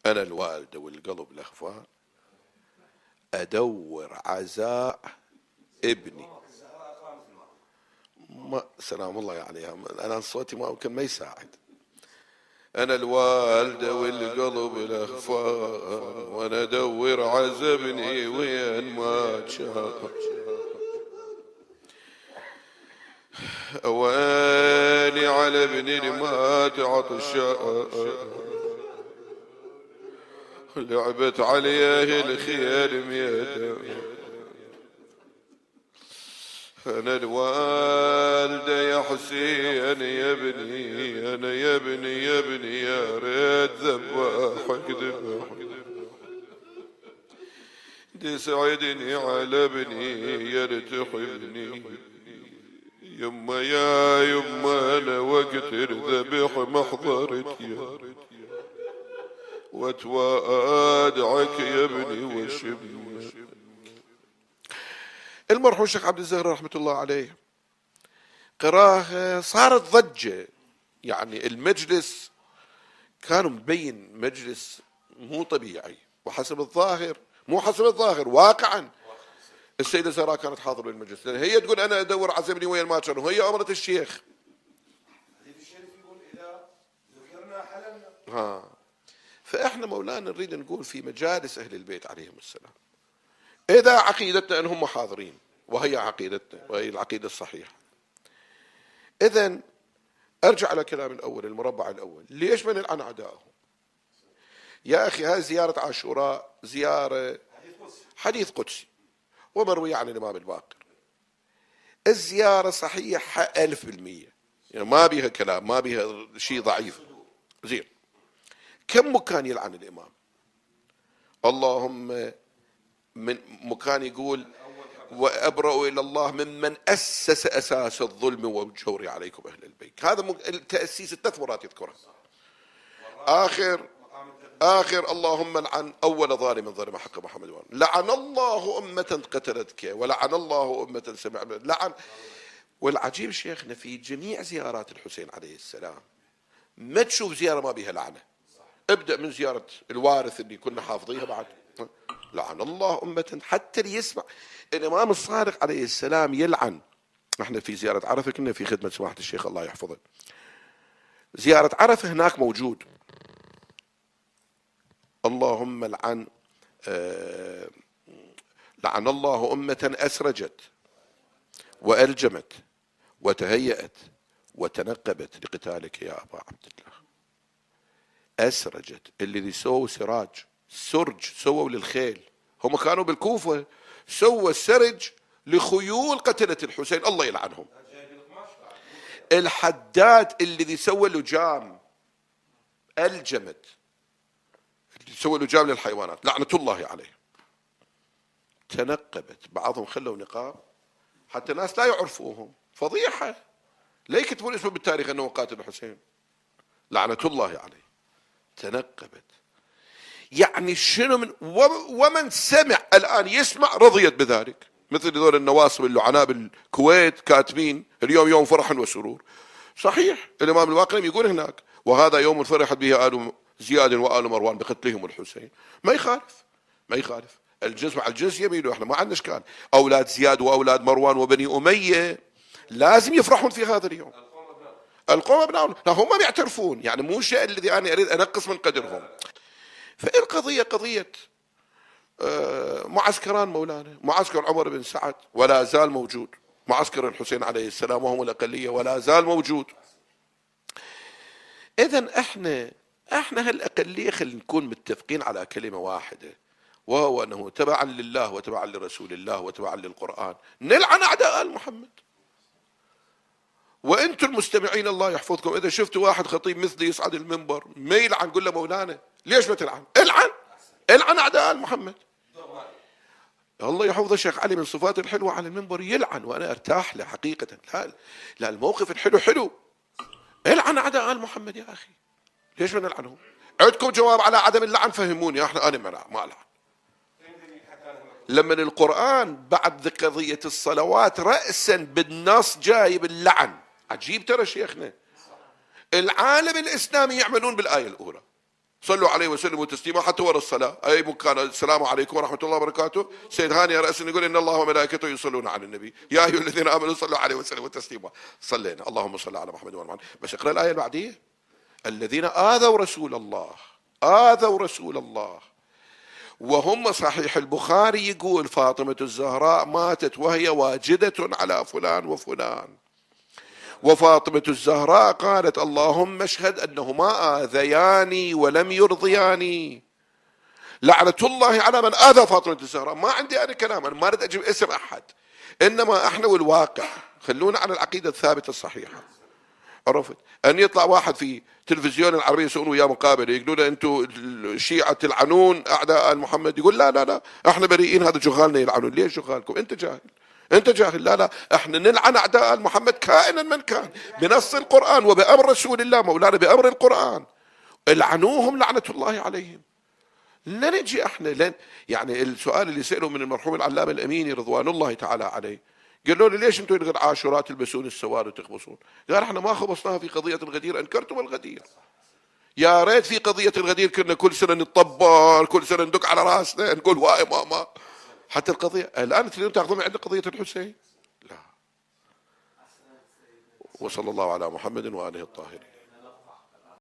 أنا الوالدة والقلب الأخفاء أدور عزاء ابني. ما سلام الله عليها، أنا صوتي ما يمكن ما يساعد. أنا الوالدة والقلب الأخفاء وأنا أدور عزاء ابني وين ما شاف. ويلي على ابني المات عطشان لعبت عليه الخيل ميتا. أنا الوالدة يا حسين يا ابني، أنا يا ابني يا ابني يا ريت ذباحك ذباحك تسعدني على ابني يا ريت تحبني. يما يا يما أنا وقت الذبح محضرت يا وتوادعك يا ابني وشبني. المرحوم الشيخ عبد الزهر رحمة الله عليه قراه صارت ضجة، يعني المجلس كانوا مبين مجلس مو طبيعي، وحسب الظاهر مو حسب الظاهر واقعا السيدة زهراء كانت حاضرة بالمجلس، لأن هي تقول أنا أدور عزمني وين ما كان، وهي أمرت الشيخ. فإحنا مولانا نريد نقول في مجالس أهل البيت عليهم السلام إذا عقيدتنا أنهم حاضرين، وهي عقيدتنا وهي العقيدة الصحيحة، إذن أرجع على كلام الأول المربع الأول، ليش ما نلعن أعدائهم؟ يا أخي هذه زيارة عاشوراء زيارة حديث قدسي ومروي عن الإمام الباقر، الزيارة صحيحة 1000%، يعني ما بيها كلام، ما بيها شيء ضعيف. زين، كم مكان يلعن الإمام؟ اللهم من مكان يقول وأبرأ إلى الله ممن أسس أساس الظلم والجور عليكم أهل البيت. هذا التأسيس الثلاث مرات يذكرها. آخر اللهم لعن أول ظالم ظلم حق محمد، لعن الله أمة قتلتك ولعن الله أمة سمع لعن. والعجيب شيخنا في جميع زيارات الحسين عليه السلام ما تشوف زيارة ما بها لعنة. ابدأ من زيارة الوارث اللي كنا حافظيها بعد، لعن الله أمة، حتى اللي يسمع الإمام الصادق عليه السلام يلعن. احنا في زيارة عرفة كنا في خدمة سماحة الشيخ الله يحفظه، زيارة عرفة هناك موجود اللهم لعن لعن الله أمة أسرجت وألجمت وتهيأت وتنقبت لقتالك يا أبا عبد الله. أسرجت اللي سووا سراج سرج سووا للخيل، هم كانوا بالكوفة سووا السرج لخيول قتلة الحسين الله يلعنهم. الحداد اللي سوى لجام ألجمت، اللي سوى لجام للحيوانات لعنة الله عليه. تنقبت، بعضهم خلوا نقاب حتى الناس لا يعرفوهم، فضيحة، لا يكتبون اسمه بالتاريخ أنه قاتل الحسين، لعنة الله عليه. تنقبت يعني شنو من ومن سمع الآن يسمع رضيت بذلك، مثل هذول النواصب اللعناء بالكويت كاتبين اليوم يوم فرح وسرور. صحيح الإمام الواقدي يقول هناك وهذا يوم فرحت به آل زياد وآل مروان بقتلهم الحسين. ما يخالف الجنس مع الجنس يميلوا، احنا ما عندنا اشكال. اولاد زياد واولاد مروان وبني اميه لازم يفرحون في هذا اليوم، القوم ابنائهم، هم يعترفون، يعني مو شيء الذي انا اريد انقص من قدرهم. فالقضيه قضيه معسكران مولانا، معسكر عمر بن سعد ولا زال موجود، معسكر الحسين عليه السلام وهم الاقليه ولا زال موجود. اذا احنا هالاقليه خلينا نكون متفقين على كلمه واحده، وهو أنه تبعا لله وتبعا لرسول الله وتبعا للقرآن نلعن أعداء آل محمد. وأنتم المستمعين الله يحفظكم إذا شفتوا واحد خطيب مثلي يصعد المنبر ما يلعن قل له مولانا ليش ما تلعن؟ العن أعداء آل محمد. الله يحفظ الشيخ علي من صفاته الحلوة على المنبر يلعن وأنا أرتاح له حقيقة. لا الموقف الحلو حلو، العن أعداء آل محمد يا أخي، ليش ما نلعنهم؟ عندكم جواب على عدم اللعن فهموني، أنا ما ألعن. لما القرآن بعد قضية الصلوات رأسا بالنص جايب اللعن، عجيب ترى شيخنا العالم الإسلامي يعملون بالآية الأولى صلوا عليه وسلموا تسليما حتى ورا الصلاة، أي مكان السلام عليكم ورحمة الله وبركاته. سيد هاني رأسا يقول إن الله وملائكته يصلون على النبي يا أيها الذين آمنوا صلوا عليه وسلموا تسليما. صلينا اللهم صل على محمد وعلى محمد. بس اقرأ الآية البعدية: الذين آذوا رسول الله، آذوا رسول الله. وهم صحيح البخاري يقول فاطمة الزهراء ماتت وهي واجدة على فلان وفلان، وفاطمة الزهراء قالت اللهم اشهد أنه ما آذياني ولم يرضياني. لعنة الله على من آذى فاطمة الزهراء. ما عندي أنا كلام، أنا ما أريد أجيب اسم أحد، إنما إحنا والواقع خلونا على العقيدة الثابتة الصحيحة. عرفت؟ أن يطلع واحد في تلفزيون العربية يسوون وياه مقابلة يقولون أنتم الشيعة تلعنون أعداء محمد، يقول لا لا لا احنا بريئين، هذا جهالنا يلعنون. ليش جهالكم؟ أنت جاهل، أنت جاهل. لا لا احنا نلعن أعداء محمد كائنا من كان بنص القرآن وبأمر رسول الله مولانا، بأمر القرآن. العنوهم لعنة الله عليهم. لا نجي احنا لن يعني السؤال اللي سأله من المرحوم العلامة الأميني رضوان الله تعالى عليه، قالوا له ليش انتم غير عاشوراء تلبسون السواد وتخبصون؟ قال احنا ما خبصناها في قضية الغدير، انكرتم الغدير. يا ريت في قضية الغدير كنا كل سنة نتطبر، كل سنة ندق على راسنا نقول واي ماما. حتى القضية الآن تريدون تاخذون عند قضية الحسين؟ لا. وصلى الله على محمد وآله الطاهرين.